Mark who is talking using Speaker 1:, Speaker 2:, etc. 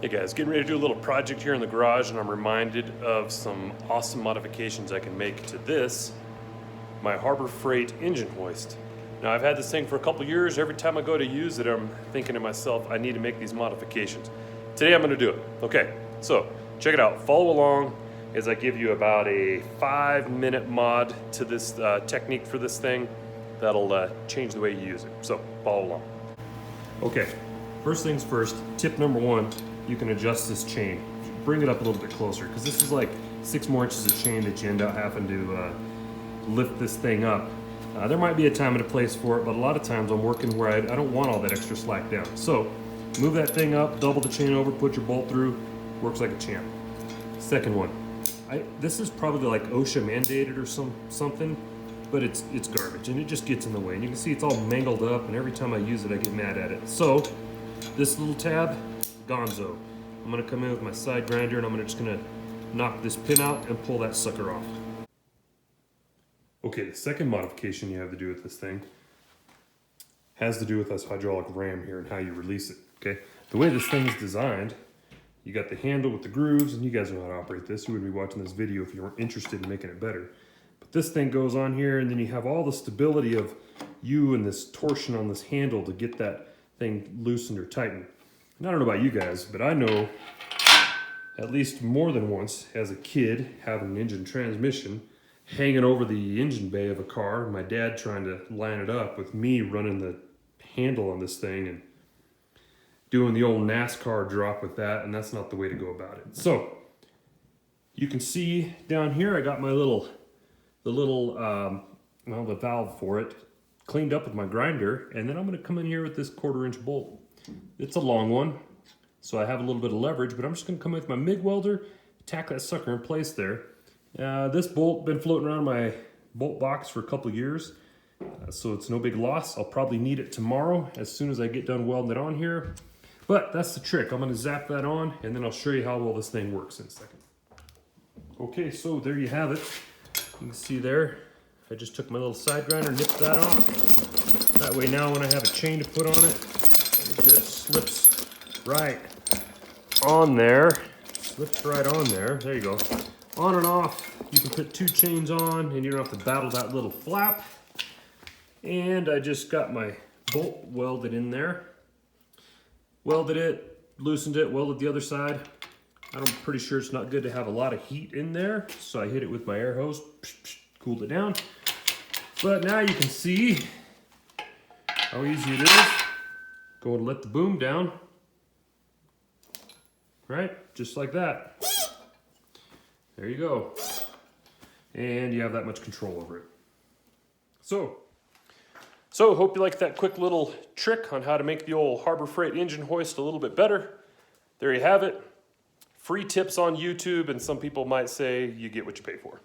Speaker 1: Hey guys, getting ready to do a little project here in the garage, and I'm reminded of some awesome modifications I can make to this, my Harbor Freight engine hoist. Now I've had this thing for a couple years. Every time I go to use it, I'm thinking to myself, I need to make these modifications. Today I'm gonna do it. Okay, so check it out. Follow along as I give you about a 5-minute mod to this technique for this thing that'll change the way you use it. So follow along. Okay, first things first, tip number one, you can adjust this chain. Bring it up a little bit closer, because this is like 6 more inches of chain that you end up having to lift this thing up. There might be a time and a place for it, but a lot of times I'm working where I don't want all that extra slack down. So move that thing up, double the chain over, put your bolt through, works like a champ. Second one, this is probably like OSHA mandated or something, but it's garbage and it just gets in the way. And you can see it's all mangled up, and every time I use it I get mad at it. So this little tab, gonzo. I'm gonna come in with my side grinder and I'm just gonna knock this pin out and pull that sucker off. Okay, the second modification you have to do with this thing has to do with this hydraulic ram here and how you release it, okay? The way this thing is designed, you got the handle with the grooves, and you guys know how to operate this. You would be watching this video if you weren't interested in making it better. But this thing goes on here, and then you have all the stability of you and this torsion on this handle to get that thing loosened or tightened. And I don't know about you guys, but I know at least more than once as a kid having an engine transmission hanging over the engine bay of a car, my dad trying to line it up with me running the handle on this thing and doing the old NASCAR drop with that, and that's not the way to go about it. So you can see down here I got my the valve for it cleaned up with my grinder, and then I'm going to come in here with this 1/4-inch bolt. It's a long one, so I have a little bit of leverage, but I'm just going to come in with my MIG welder, tack that sucker in place there. This bolt been floating around my bolt box for a couple years, so it's no big loss. I'll probably need it tomorrow as soon as I get done welding it on here. But that's the trick. I'm going to zap that on, and then I'll show you how well this thing works in a second. Okay, so there you have it. You can see there, I just took my little side grinder, nipped that off. That way now when I have a chain to put on it, it just slips right on there. Slips right on there. There you go. On and off. You can put 2 chains on, and you don't have to battle that little flap. And I just got my bolt welded in there. Welded it, loosened it, welded the other side. I'm pretty sure it's not good to have a lot of heat in there, so I hit it with my air hose, cooled it down. But now you can see how easy it is. Go and let the boom down. Right? Just like that. There you go. And you have that much control over it. So hope you like that quick little trick on how to make the old Harbor Freight engine hoist a little bit better. There you have it. Free tips on YouTube, and some people might say you get what you pay for.